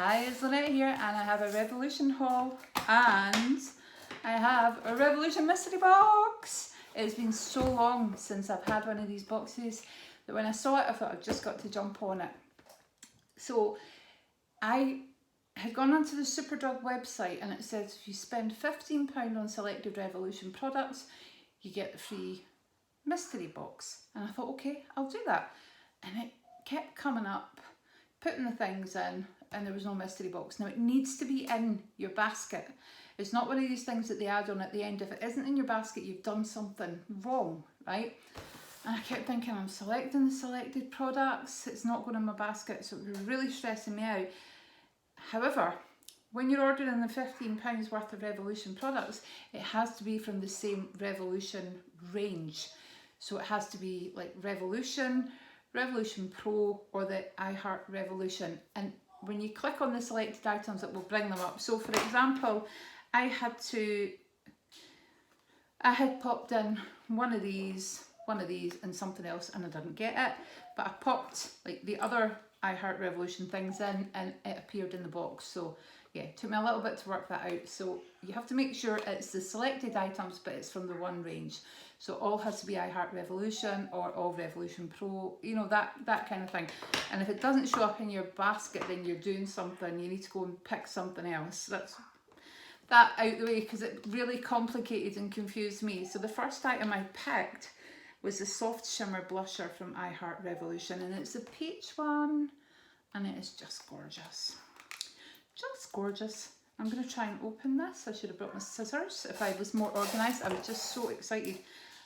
Hi, it's Lynette here, and I have a Revolution haul, and I have a Revolution mystery box. It's been so long since I've had one of these boxes that when I saw it I thought I've just got to jump on it. So I had gone onto the Superdrug website and it says if you spend £15 on selected Revolution products you get the free mystery box, and I thought okay, I'll do that, and it kept coming up, putting the things in, and there was no mystery box. Now it needs to be in your basket. It's not one of these things that they add on at the end. If it isn't in your basket, you've done something wrong, right? And I kept thinking, I'm selecting the selected products, it's not going in my basket, so it was really stressing me out. However, when you're ordering the £15 worth of Revolution products, it has to be from the same Revolution range. So it has to be like Revolution, Revolution Pro, or the iHeart Revolution. And when you click on the selected items, it will bring them up. So for example, I had popped in one of these and something else, and I didn't get it. But I popped like the other iHeart Revolution things in and it appeared in the box. So yeah, it took me a little bit to work that out. So you have to make sure it's the selected items, but it's from the one range. So all has to be iHeart Revolution or all Revolution Pro, you know, that kind of thing. And if it doesn't show up in your basket, then you're doing something, you need to go and pick something else. That's that out the way, because it really complicated and confused me. So the first item I picked was the Soft Shimmer Blusher from iHeart Revolution, and it's a peach one, and it is just gorgeous. Just gorgeous. I'm going to try and open this. I should have brought my scissors if I was more organised. I was just so excited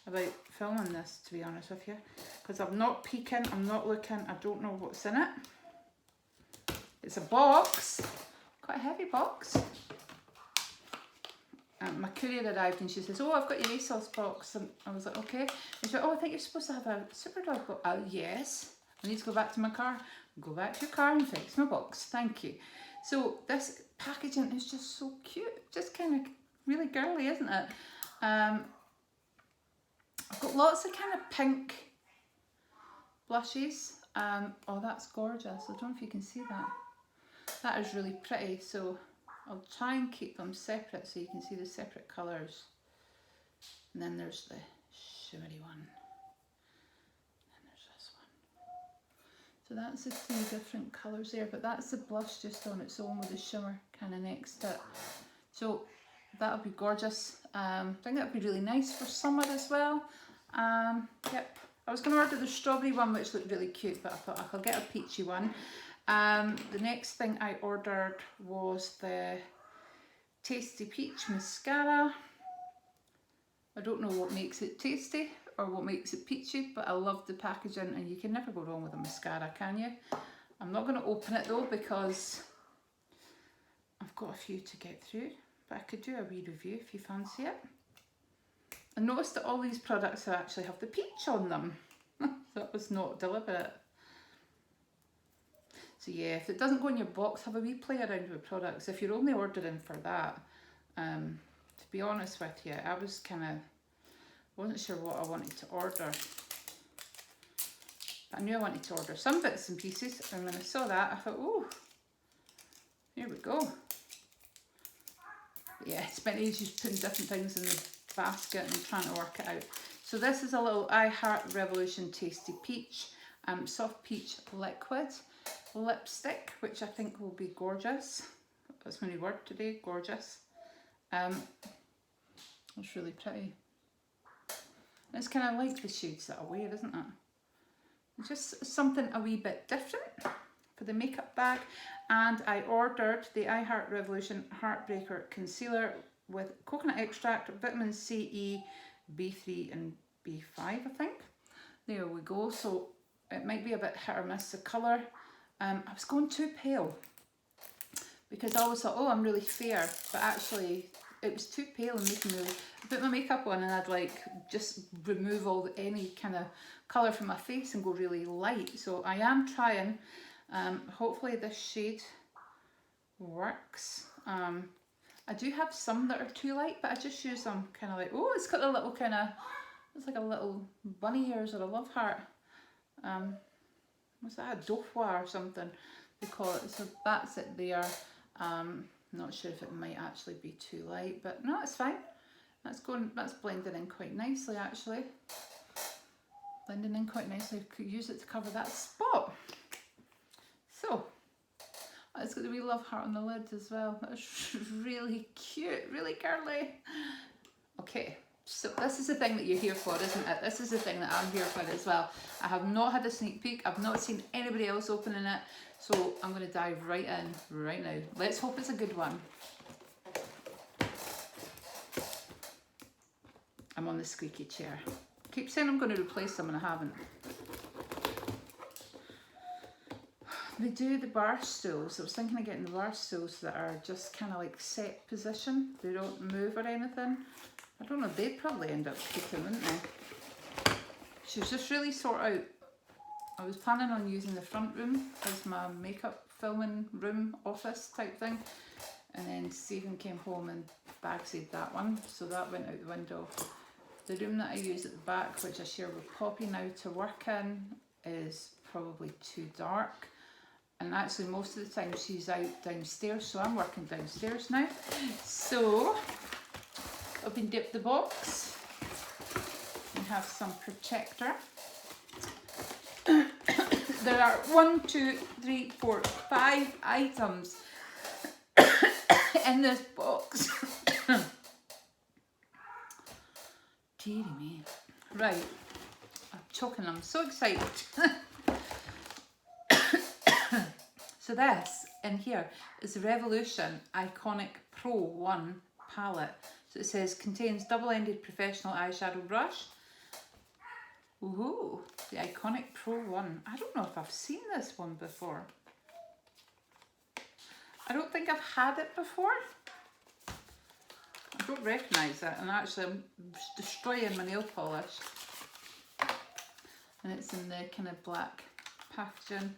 about filming this, to be honest with you, because I'm not peeking, I'm not looking, I don't know what's in it. It's a box, quite a heavy box. My courier arrived and she says, oh, I've got your ASOS box, and I was like, okay. And she went, oh, I think you're supposed to have a Superdrug box. Yes, I need to go back to my car. Go back to your car and fix my box, thank you. So this packaging is just so cute, just kind of really girly, isn't it? I've got lots of kind of pink blushes. Oh, that's gorgeous. I don't know if you can see that. That is really pretty. So I'll try and keep them separate so you can see the separate colours. And then there's the shimmery one. And there's this one. So that's the three different colours there, but that's the blush just on its own with the shimmer kind of next to it. So that'll be gorgeous. I think that'd be really nice for summer as well. Yep. I was going to order the strawberry one, which looked really cute, but I thought I could get a peachy one. The next thing I ordered was the Tasty Peach Mascara. I don't know what makes it tasty or what makes it peachy, but I love the packaging, and you can never go wrong with a mascara, can you? I'm not going to open it though because I've got a few to get through, but I could do a wee review if you fancy it. I noticed that all these products actually have the peach on them. That was not deliberate. So yeah, if it doesn't go in your box, have a wee play around with products. If you're only ordering for that, to be honest with you, I was wasn't sure what I wanted to order. But I knew I wanted to order some bits and pieces, and when I saw that, I thought, oh, here we go. But yeah, I spent ages putting different things in the basket and trying to work it out. So this is a little iHeart Revolution Tasty Peach, soft peach liquid lipstick, which I think will be gorgeous. That's my new word today, gorgeous. It's really pretty. And it's kind of like the shades that I wear, isn't it? It's just something a wee bit different for the makeup bag. And I ordered the iHeart Revolution Heartbreaker Concealer with coconut extract, vitamin C, E, B3 and B5, I think. There we go. So it might be a bit hit or miss the colour. I was going too pale because I always thought, oh, I'm really fair, but actually it was too pale and making me put my makeup on and I'd like just remove any kind of colour from my face and go really light. So I am trying. Hopefully this shade works. I do have some that are too light, but I just use them kind of like, oh, it's got a little kind of, it's like a little bunny ears or a love heart. Was that a Dauphinoise or something? they call it. So that's it there. Not sure if it might actually be too light, but no, it's fine. That's blending in quite nicely actually. Blending in quite nicely. Could use it to cover that spot. So, it's got a wee love heart on the lid as well. That's really cute, really girly. Okay, so this is the thing that you're here for, isn't it? This is the thing that I'm here for as well. I have not had a sneak peek. I've not seen anybody else opening it. So I'm going to dive right in right now. Let's hope it's a good one. I'm on the squeaky chair. Keep saying I'm going to replace them and I haven't. They do the bar stools. I was thinking of getting the bar stools that are just kind of like set position. They don't move or anything. I don't know, they'd probably end up peaking, wouldn't they? She was just really sort out. I was planning on using the front room as my makeup filming room office type thing. And then Stephen came home and bagsied that one. So that went out the window. The room that I use at the back, which I share with Poppy now to work in, is probably too dark. And actually most of the time she's out downstairs, so I'm working downstairs now. So, open dip the box and have some protector. There are 1, 2, 3, 4, 5 items in this box. Dearie me. Right, I'm choking, I'm so excited. So this in here is the Revolution Iconic Pro 1 palette. So it says contains double-ended professional eyeshadow brush. Ooh, the Iconic Pro 1. I don't know if I've seen this one before. I don't think I've had it before. I don't recognise it, and actually I'm destroying my nail polish. And it's in the kind of black packaging.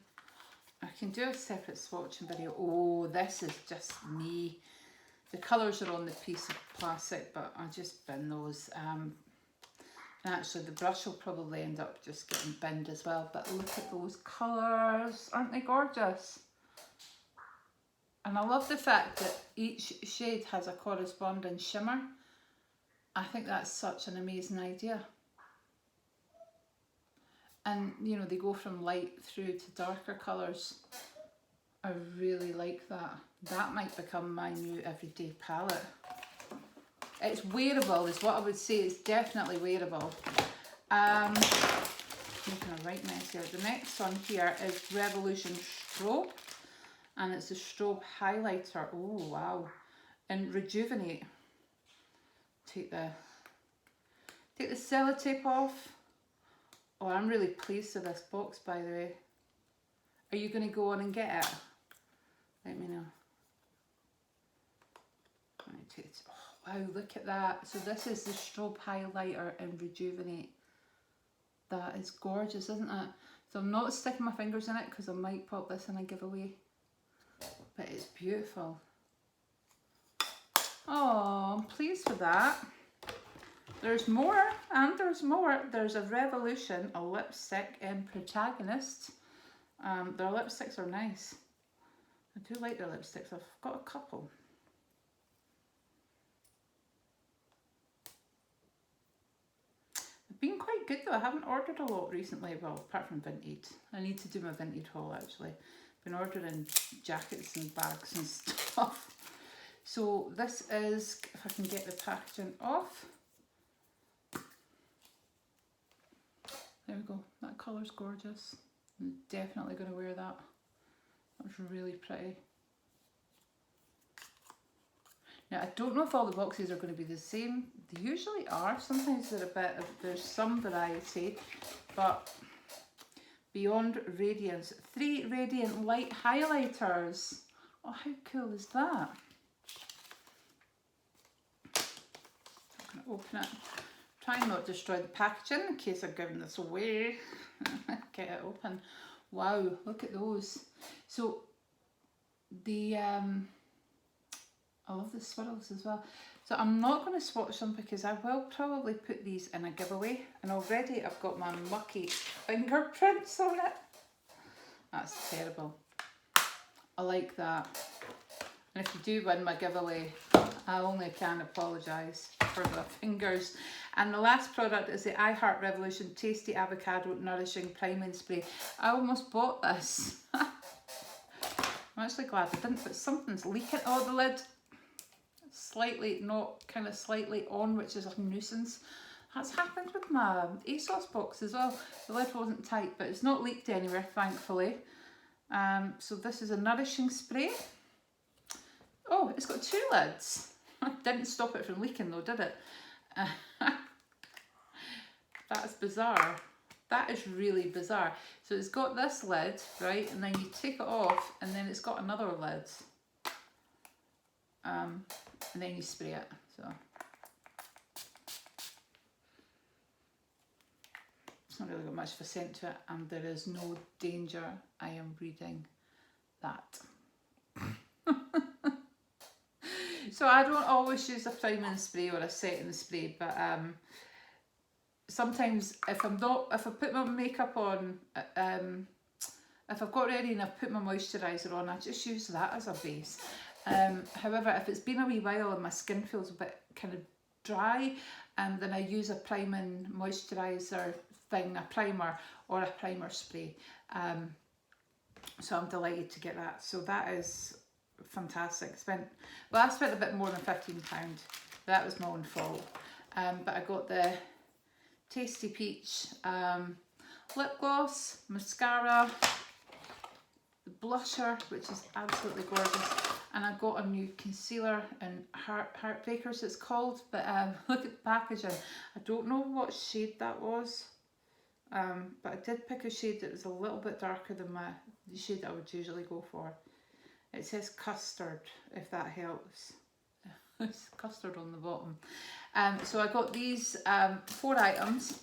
I can do a separate swatching video. Oh, this is just me. The colours are on the piece of plastic, but I just bin those. And actually the brush will probably end up just getting binned as well. But look at those colours. Aren't they gorgeous? And I love the fact that each shade has a corresponding shimmer. I think that's such an amazing idea. And, you know, they go from light through to darker colours. I really like that. That might become my new everyday palette. It's wearable is what I would say. It's definitely wearable. Making a right mess here. The next one here is Revolution Strobe. And it's a Strobe Highlighter. Oh, wow. And Rejuvenate. Take the sellotape off. Oh, I'm really pleased with this box, by the way. Are you going to go on and get it? Let me know. Oh, wow, look at that. So this is the Strobe Highlighter in Rejuvenate. That is gorgeous, isn't it? So I'm not sticking my fingers in it because I might pop this in a giveaway. But it's beautiful. Oh, I'm pleased with that. There's more, and there's more. There's a Revolution, a lipstick in Protagonist. Their lipsticks are nice. I do like their lipsticks. I've got a couple. They've been quite good though. I haven't ordered a lot recently, well, apart from Vintage. I need to do my Vintage haul actually. Been ordering jackets and bags and stuff. So this is, if I can get the packaging off. There we go, that colour's gorgeous. I'm definitely going to wear that. That's really pretty. Now I don't know if all the boxes are going to be the same. They usually are. Sometimes they're a bit of, there's some variety, but Beyond Radiance. 3 Radiant Light Highlighters. Oh, how cool is that? I'm going to open it. Try and not destroy the packaging in case I'm giving this away. Get it open. Wow, look at those. So the I love the swirls as well. So I'm not going to swatch them because I will probably put these in a giveaway, and already I've got my mucky fingerprints on it. That's terrible. I like that. And if you do win my giveaway, I only can apologise for the fingers. And the last product is the Revolution Tasty Avocado Nourishing Priming Spray. I almost bought this. I'm actually glad I didn't, but something's leaking. Oh, the lid slightly, not kind of slightly on, which is a nuisance. That's happened with my ASOS box as well. The lid wasn't tight, but it's not leaked anywhere, thankfully. So this is a Nourishing Spray. Oh, it's got 2 lids. Didn't stop it from leaking though, did it? That's bizarre. That is really bizarre. So it's got this lid, right? And then you take it off and then it's got another lid. And then you spray it. So it's not really got much of a scent to it, and there is no danger. I am reading that. So I don't always use a priming spray or a setting spray, but sometimes if I put my makeup on, if I've got ready and I've put my moisturiser on, I just use that as a base. However, if it's been a wee while and my skin feels a bit kind of dry, then I use a priming moisturiser thing, a primer or a primer spray. So I'm delighted to get that. So that is fantastic. I spent a bit more than £15. That was my own fault. But I got the Tasty Peach lip gloss, mascara, the blusher, which is absolutely gorgeous, and I got a new concealer in Heartbreaker, so it's called, but look at the packaging. I don't know what shade that was, but I did pick a shade that was a little bit darker than the shade that I would usually go for. It says custard, if that helps. It's custard on the bottom. So I got these 4 items.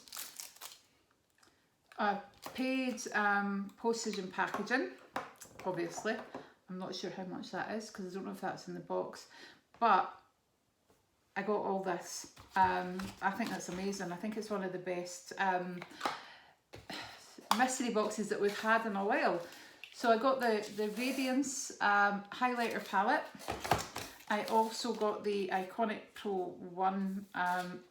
I paid postage and packaging, obviously. I'm not sure how much that is because I don't know if that's in the box. But I got all this. I think that's amazing. I think it's one of the best mystery boxes that we've had in a while. So I got the Radiance highlighter palette. I also got the Iconic Pro 1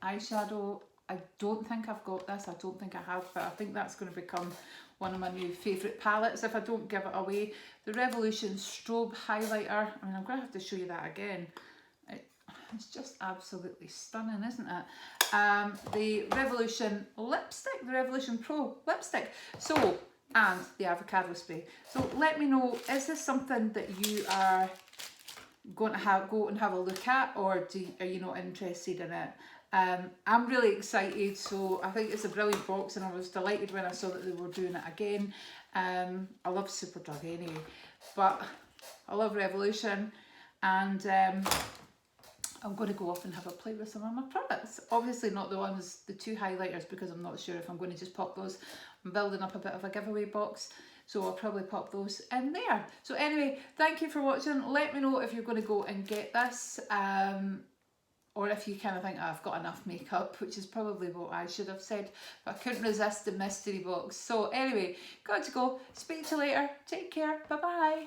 eyeshadow. I don't think I've got this, I don't think I have, but I think that's going to become one of my new favourite palettes if I don't give it away. The Revolution Strobe Highlighter, I mean, I'm going to have to show you that again. It's just absolutely stunning, isn't it? The Revolution lipstick, the Revolution Pro lipstick. So, and the avocado spray. So let me know, is this something that you are going to go and have a look at, or are you not interested in it? I'm really excited, so I think it's a brilliant box, and I was delighted when I saw that they were doing it again. I love Superdrug anyway, but I love Revolution, and I'm going to go off and have a play with some of my products. Obviously not the 2 highlighters, because I'm not sure if I'm going to just pop those. I'm building up a bit of a giveaway box, so I'll probably pop those in there. So anyway, thank you for watching. Let me know if you're going to go and get this, or if you kind of think, oh, I've got enough makeup, which is probably what I should have said, but I couldn't resist the mystery box. So anyway, got to go. Speak to you later. Take care. Bye bye.